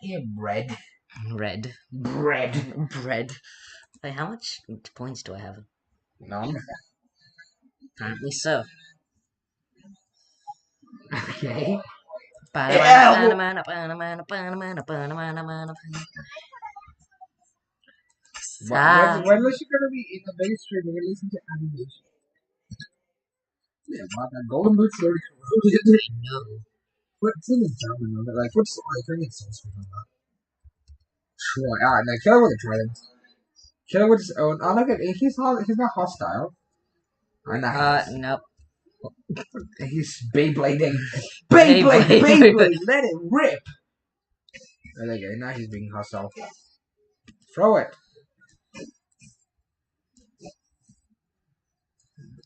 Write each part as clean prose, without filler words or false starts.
Yeah, bread. Red. Bread. Bread. Wait, how much points do I have? None. Apparently so. Okay. Banana, Ew! When was she gonna be in the mainstream and listen to animation? Yeah, wow, that golden boots already corroded. I know. What's in the German on it? Like, what's I think it's so sweet on that. Troy. Ah, no, kill it with a trident. Kill it with his own. Oh, look at it. He's not hostile. I know. Nope. He's Beyblading. Beyblade. Beyblade, let it rip. Oh, there you go. Now he's being hostile. Throw it.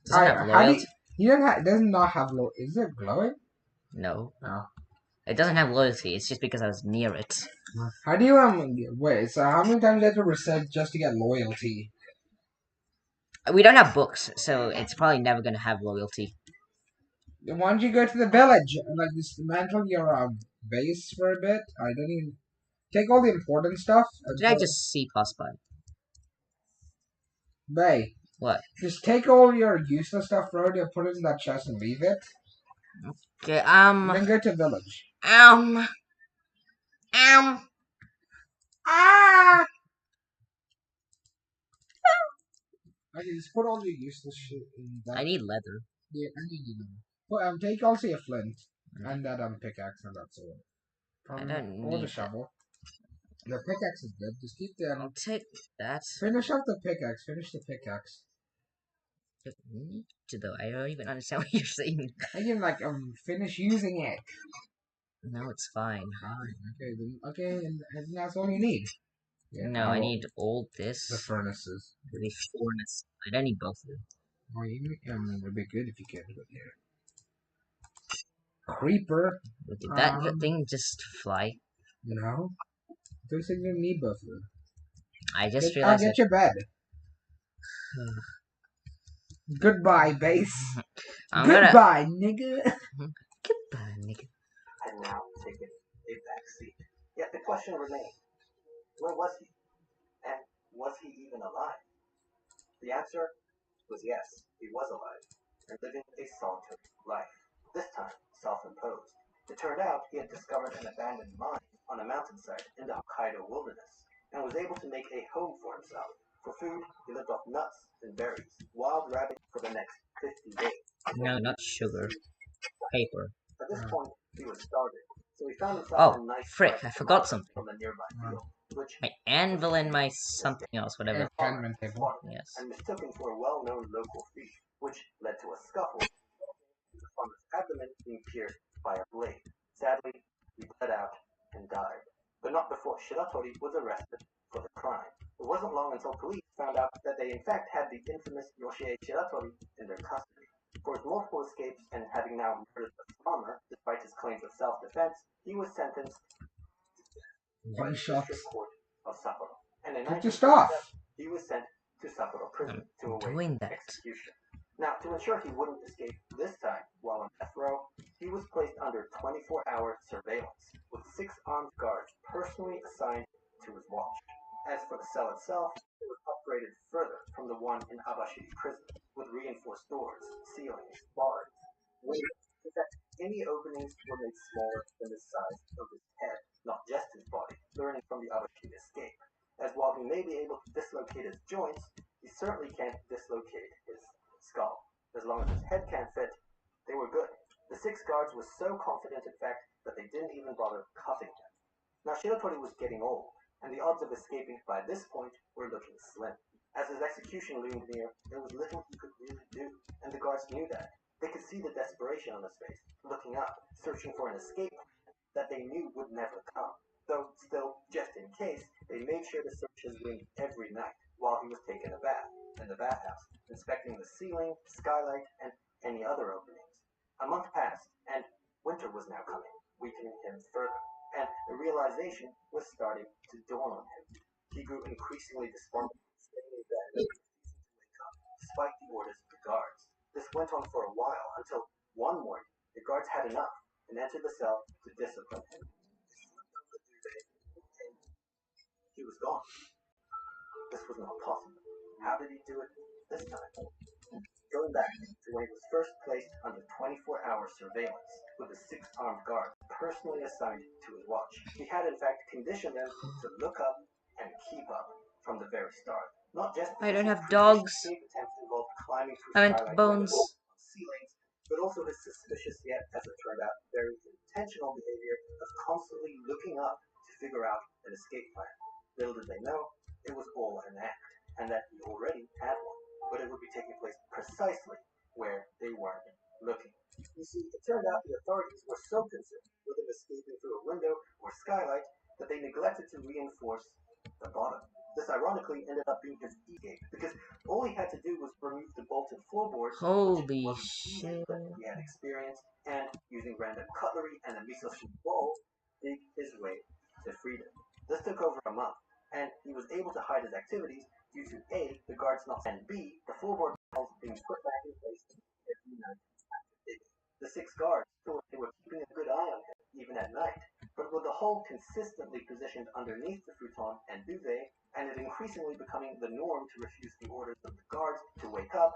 Doesn't have How do loyalty. he does not have low? Is it glowing? No. No. It doesn't have loyalty, it's just because I was near it. How do you wait? So how many times do you have to reset just to get loyalty? We don't have books, so it's probably never gonna have loyalty. Why don't you go to the village and like dismantle your base for a bit? I don't even take all the important stuff. Did I just see pass by? Bay, What? just take all your useless stuff, bro, and put it in that chest and leave it. Okay, Then go to village. Ah! Okay, just put all your useless shit in that. I need leather. Yeah, I need you. But take also a flint and that pickaxe and that sword. I don't Or the need shovel. The pickaxe is good. Just keep the. I'll take that. Finish up the pickaxe. Finish the pickaxe. Need to though. I don't even understand what you're saying. I can like finish using it. No, it's fine. And that's all you need. Yeah, No, I need all this. the furnaces. The furnace. I don't need both of them. Well, it'd be good if you can. But yeah. Creeper. Did that thing just fly? No. Those things don't need both of them. I just realized. I'll get your bed. Goodbye, base. Goodbye, nigga. Goodbye, nigga. Had now taken a back seat. Yet the question remained, where was he? And was he even alive? The answer was yes, he was alive, and living a solitary life, this time self-imposed. It turned out he had discovered an abandoned mine on a mountainside in the Hokkaido wilderness, and was able to make a home for himself. For food, he lived off nuts and berries, wild rabbit for the next 50 days. No, not sugar. Paper. At this point, he was starving, so he found himself in a nice frick, I forgot something. from a nearby field, which My anvil and my something else, whatever. Yes. And mistook him for a well-known local thief, which led to a scuffle. The farmer's abdomen being pierced by a blade. Sadly, he bled out and died, but not before Shiratori was arrested for the crime. It wasn't long until police found out that they in fact had the infamous Yoshie Shiratori in their custody. For his multiple escapes and having now murdered the farmer, despite his claims of self-defense, he was sentenced by the district court of Sapporo. And in 1947, he was sent to Sapporo prison to await execution. Now, to ensure he wouldn't escape this time while on death row, he was placed under 24-hour surveillance, with 6 armed guards personally assigned to his watch. As for the cell itself, it was upgraded further from the one in Abashiri prison, with reinforced doors, ceilings, bars, windows. In fact, any openings were made smaller than the size of his head, not just his body, learning from the Abashiri escape. As while he may be able to dislocate his joints, he certainly can't dislocate his skull. As long as his head can't fit, they were good. The 6 guards were so confident, in fact, that they didn't even bother cuffing him. Now, Shiratori was getting old, and the odds of escaping by this point were looking slim. As his execution loomed near, there was little he could really do, and the guards knew that. They could see the desperation on his face, looking up, searching for an escape that they knew would never come. Though, still, just in case, they made sure to search his room every night while he was taking a bath in the bathhouse, inspecting the ceiling, skylight, and any other openings. A month passed, and winter was now coming, weakening him further, and the realization was starting to dawn on him. He grew increasingly despondent, staying in bed, refusing to wake up, despite the orders of the guards. This went on for a while until one morning the guards had enough and entered the cell to discipline him. He was gone. This was not possible. How did he do it this time? Going back to when he was first placed under 24-hour surveillance with a 6-armed guard personally assigned to his watch. He had in fact conditioned them to look up and keep up from the very start. Not just I don't have previous dogs. escape attempts involved climbing through I meant skylight bones. windows on ceilings, but also his suspicious yet, as it turned out, very intentional behavior of constantly looking up to figure out an escape plan. Little did they know, it was all an act, and that he already had one, but it would be taking place precisely where they weren't looking. You see, it turned out the authorities were so concerned with him escaping through a window or skylight that they neglected to reinforce the bottom. This ironically ended up being his escape, because all he had to do was remove the bolted floorboards, Holy shit. he had experience, and using random cutlery and a miso soup bowl, dig his way to freedom. This took over a month, and he was able to hide his activities due to A, the guards not, and B, the floorboard walls being put back in place every night after digging. The 6 guards thought they were keeping a good eye on him, even at night, but with the hole consistently positioned underneath the futon and duvet, and it increasingly becoming the norm to refuse the orders of the guards to wake up,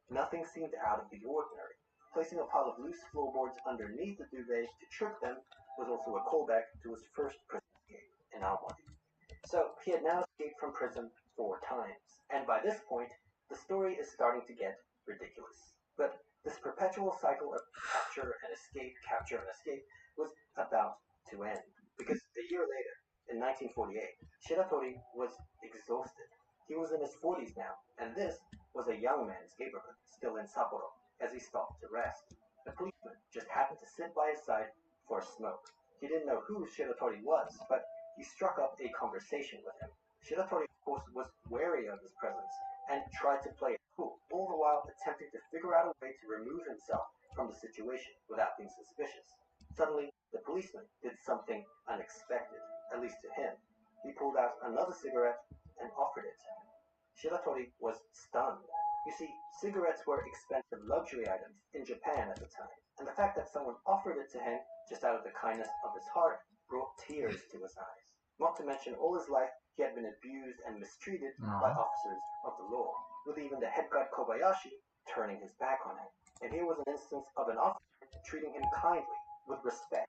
nothing seemed out of the ordinary. Placing a pile of loose floorboards underneath the duvet to trick them was also a callback to his first prison escape in Almaty. So he had now escaped from prison 4 times, and by this point, the story is starting to get ridiculous. But this perpetual cycle of capture and escape was about to end, because a year later, in 1948, Shiratori was exhausted. He was in his 40s now, and this was a young man's neighborhood, still in Sapporo, as he stopped to rest. A policeman just happened to sit by his side for a smoke. He didn't know who Shiratori was, but he struck up a conversation with him. Shiratori, of course, was wary of his presence and tried to play it cool, all the while attempting to figure out a way to remove himself from the situation without being suspicious. Suddenly, the policeman did something unexpected, at least to him. He pulled out another cigarette and offered it to him. Shiratori was stunned. You see, cigarettes were expensive luxury items in Japan at the time, and the fact that someone offered it to him just out of the kindness of his heart brought tears to his eyes. Not to mention, all his life he had been abused and mistreated by officers of the law, with even the head guard Kobayashi turning his back on him. And here was an instance of an officer treating him kindly, with respect,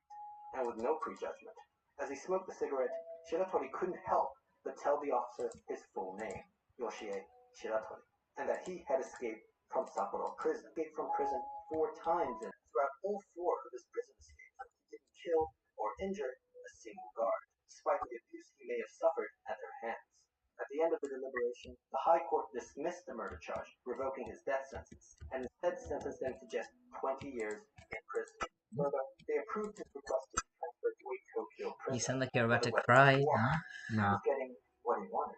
and with no prejudgment. As he smoked the cigarette, Shiratori couldn't help but tell the officer his full name, Yoshie Shiratori, and that he had escaped from Sapporo prison. Escaped from prison 4 times, and throughout all 4 of his prison escapes, he didn't kill or injure a single guard, despite the abuse he may have suffered at their hands. At the end of the deliberation, the High Court dismissed the murder charge, revoking his death sentence, and instead sentenced him to just 20 years in prison. Further, they approved his request to be transferred to a Tokyo prison. You sound like you're about to cry. He was getting what he wanted.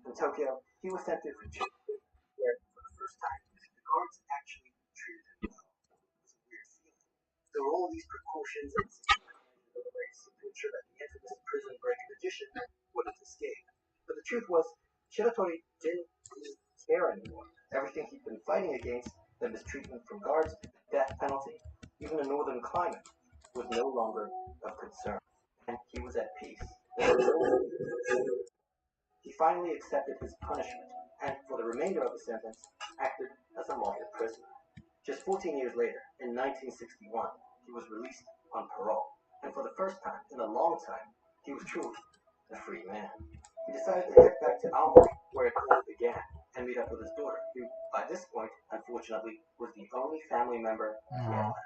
In Tokyo, he was sent to Fukushima, where, for the first time, the guards actually treated him well. It was a weird feeling. There were all these precautions and deliveries to ensure that the infamous prison break magician wouldn't escape. But the truth was, Shiratori didn't care anymore. Everything he'd been fighting against, the mistreatment from guards, the death penalty, even the northern climate, was no longer of concern. And he was at peace. He finally accepted his punishment, and for the remainder of the sentence, acted as a model prisoner. Just 14 years later, in 1961, he was released on parole, and for the first time in a long time, he was truly a free man. He decided to head back to Aomori, where it all began, and meet up with his daughter, who, by this point, unfortunately, was the only family member he had left.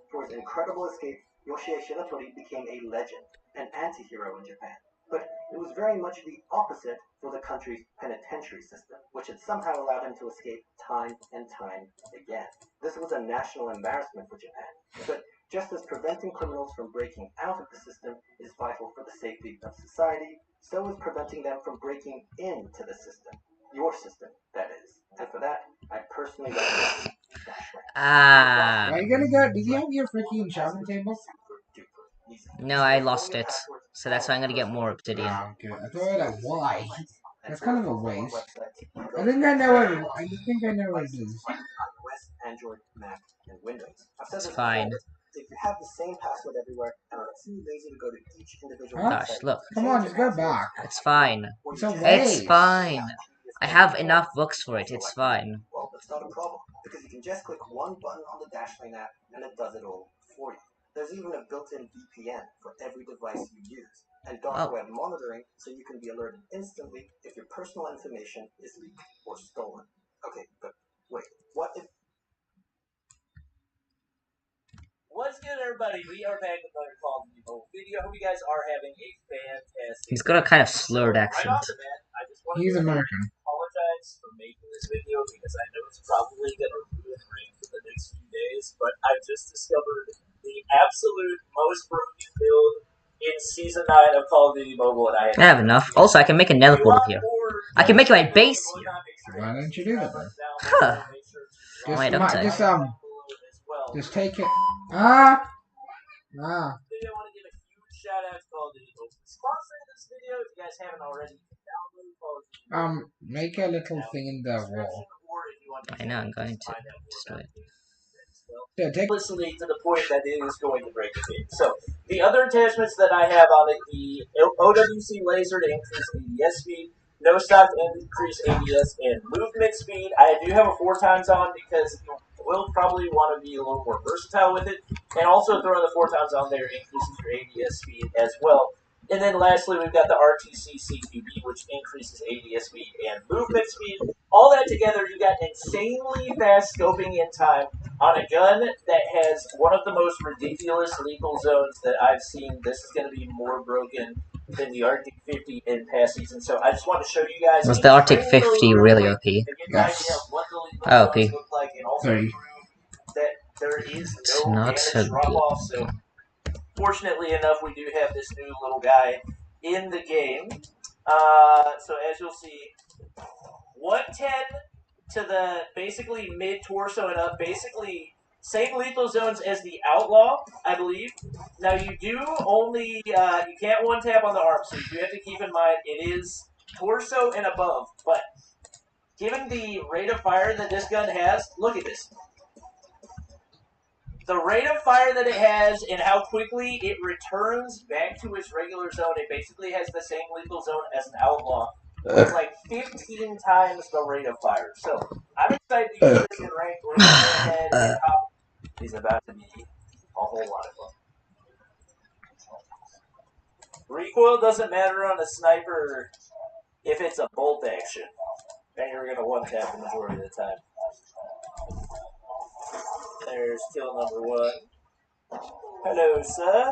For his incredible escape, Yoshie Shiratori became a legend, an anti-hero in Japan. But it was very much the opposite for the country's penitentiary system, which had somehow allowed him to escape time and time again. This was a national embarrassment for Japan. But just as preventing criminals from breaking out of the system is vital for the safety of society, so is preventing them from breaking into the system. Your system, that is. And for that, I personally recommend Dashway. Are you gonna go? Did you have your freaking shopping table? No, I lost it. So that's why I'm gonna get more obsidian. Ah, good. I thought like why? That's kind of a waste. I think I know what. I think I know what it is. Android, Mac, and Windows. It's fine. If you have the same password everywhere and are too lazy to go to each individual Huh? Gosh, website, look. Come on, just go back. It's fine. or It's you a just It's waste. fine. I have enough books for it. It's fine. Well, that's not a problem, because you can just click one button on the Dashlane app and it does it all for you. There's even a built-in VPN for every device you use, and dark web monitoring so you can be alerted instantly if your personal information is leaked or stolen. Okay, but wait, what if... What's good, everybody? We are back with another Call of Duty mobile video. I hope you guys are having a fantastic He's got a kind of slurred Right accent. off the bat, I just want He's to American. apologize for making this video because I know it's probably going to ruin Rain for the next few days, but I just discovered the absolute most broken build in Season 9 of Call of Duty Mobile, and I I have enough. Also, I can make a nether portal here. I can make my base here. Why don't you do that then? Huh. Just, Why don't I? just take it. Ah. I want to give a huge shout out to Call of Duty Mobile for sponsoring this video. If you guys haven't already, download Call of Duty Mobile. Make a little thing in the wall. I know, I'm going to destroy it. Yeah, take. Listening to the point that it is going to break the game. So, the other attachments that I have on it, the OWC laser to increase ADS speed, no stop to increase ADS and movement speed. I do have a 4x on because you will probably want to be a little more versatile with it. And also throwing the 4x on there increases your ADS speed as well. And then lastly, we've got the RTC CQB, which increases ADS speed and movement speed. All that together, you got insanely fast scoping in time on a gun that has one of the most ridiculous lethal zones that I've seen. This is going to be more broken than the Arctic 50 in past seasons. So I just want to show you guys. Was the Arctic 50 really OP? Yes. Oh, OP. Look like, and also 30. that there is It's no not damage so drop good. off. So fortunately enough, we do have this new little guy in the game. So as you'll see, 110 to the basically mid torso and up, basically same lethal zones as the Outlaw, I believe. Now you do only you can't one tap on the arm, so you do have to keep in mind it is torso and above. But given the rate of fire that this gun has, look at this. The rate of fire that it has and how quickly it returns back to its regular zone, it basically has the same lethal zone as an Outlaw. With like 15 times the rate of fire. So I'm excited to use this in ranked. We're going to go ahead and hop. He's about to be a whole lot of fun. Recoil doesn't matter on a sniper if it's a bolt action. Then you're going to one tap the majority of the time. There's kill number 1. Hello, sir.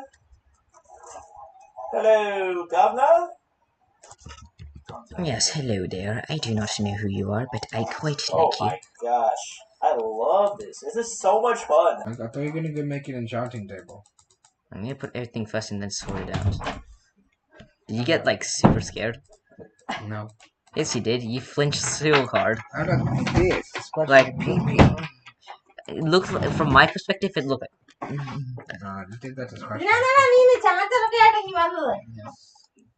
Hello, governor. Yes, hello there. I do not know who you are, but I quite Oh like you. my gosh. I love this. This is so much fun. I thought you were gonna go make an enchanting table. I'm gonna put everything first and then sort it out. Did you get, like, super scared? No. Yes, you did. You flinched so hard. I don't think this. Especially Like, PP. look, from my perspective, it looked like... God, you think that's a special.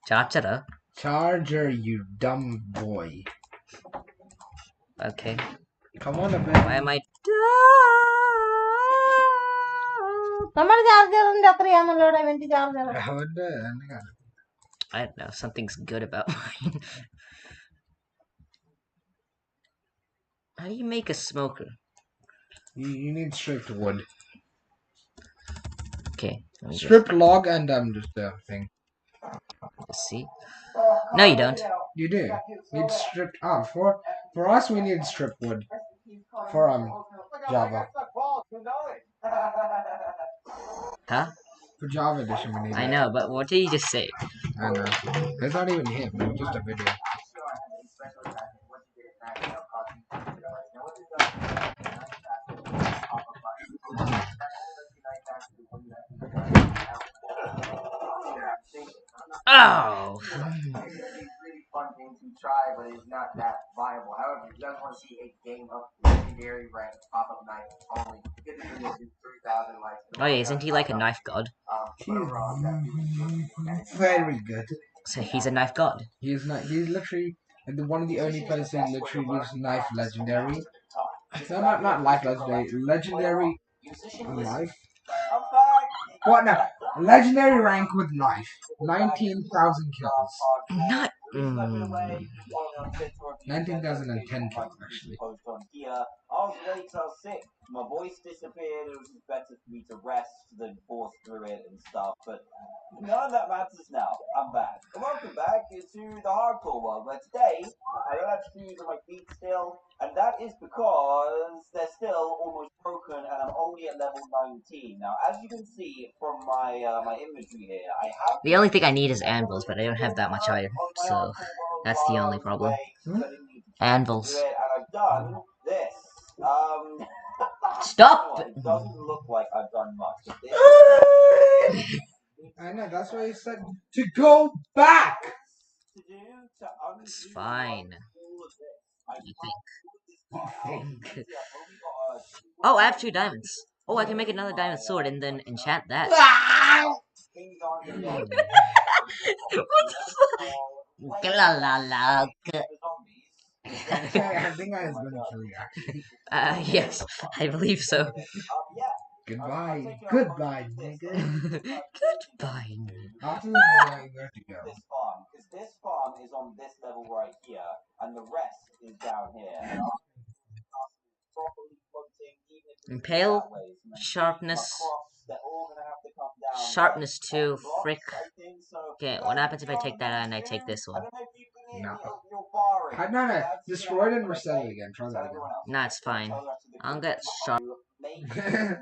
Cha-cha-da. Charger, you dumb boy. Okay. Come on a bit. Why am I... I don't know. Something's good about mine. How do you make a smoker? You need stripped wood. Okay. Let me Stripped log and just thing. just see. No, you don't. You do. Need stripped for us we need stripped wood. For Java. Huh? For Java edition we need I it. know, but what did you just say? I know. It's not even him, it was just a video. Oh! It's a really fun game to try, but it's not that viable. However, if you guys want to see a game of legendary rank pop-up knife only, get the video to 3,000 likes. Oh yeah, isn't he like a knife god? Very good. So he's a knife god. He's literally one of the only players who literally leaves knife legendary. No, not life legendary. Legendary life. What now? Legendary rank with knife. 19,000 kills. Not. 19,010 kills, actually. I was late, I was sick. My voice disappeared. It was just better for me to rest than force through it and stuff. But none of that matters now. I'm back. And welcome back to the hardcore world. Where today I don't have shoes on my feet still, and that is because they're still almost broken, and I'm only at level 19 now. As you can see from my my inventory here, I have The only thing I need is anvils, but I don't have that much iron, so that's the only problem. Anvils. And I've done this. Stop! It doesn't look like I've done much. But this I know, that's why you said to go back! to do to undo It's fine. all of this. I You think. Oh, I have 2 diamonds. Oh, I can make another diamond sword and then enchant that. Things aren't gonna go What the fuck? La la la. Okay, I think I was gonna kill you, actually. Yes, I believe so. Yeah. Goodbye. Goodbye, nigga. Goodbye. After this video, you have to go. This farm, because this farm is on this level right here, and the rest is down here. And properly floating, even if Impale, that way, so sharpness, they're all gonna have to come down. sharpness 2, blocks, frick. I think, so Okay, what happens if I take that out and I take this I one? don't know if you can hear No. me, you're barring. No, That's, destroy it and gonna reset it make again. Try that again. everyone else. Nah, it's fine. Tell the rest of the I'll group get sharp. to make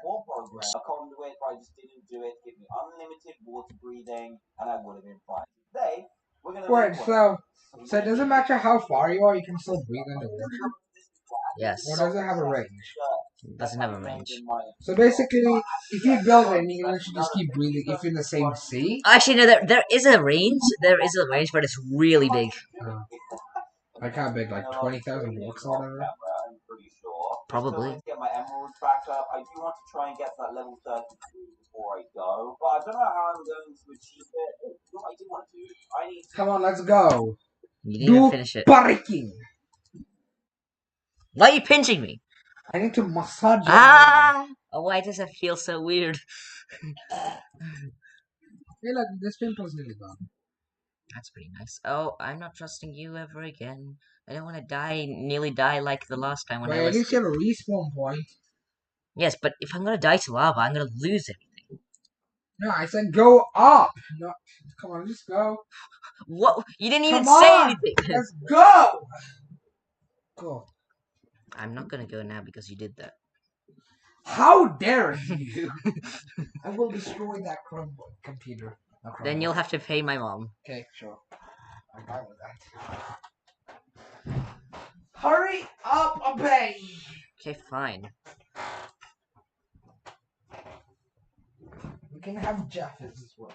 more progress. A conduit, but I just didn't do it. Give me unlimited water breathing, and I would have been fine. Today, we're gonna Wait, make so it doesn't matter how far you are, you can still breathe underwater? Yes. Or does it have a range? It doesn't have a range. So basically, if you build it, you can literally just keep breathing if you're in the same sea. Actually, no, there is a range. There is a range, but it's really big. Like how big? Like 20,000 blocks or whatever? I'm pretty sure. Probably. Still need to get my emeralds back up. I do want to try and get to that level 33 before I go. But I don't know how I'm going to achieve it. Oh, you know what I do want to do? I need to... Come on, let's go. You didn't even finish it. Barking. Why are you pinching me? I need to massage your Ah! Oh, why does it feel so weird? Hey, look, this pimple's nearly gone. That's pretty nice. Oh, I'm not trusting you ever again. I don't want to die, nearly die like the last time when Wait, I at was... least you have a respawn point. Yes, but if I'm gonna die to lava, I'm gonna lose everything. No, I said go up. No, come on, just go. What? You didn't even Come say on! anything! Let's go! Go. I'm not gonna go now because you did that. How dare you! I will destroy that Chromebook computer. Then you'll have to pay my mom. Okay, sure. I'm fine with that. Hurry up, obey! Okay, fine. We can have Jeff as well.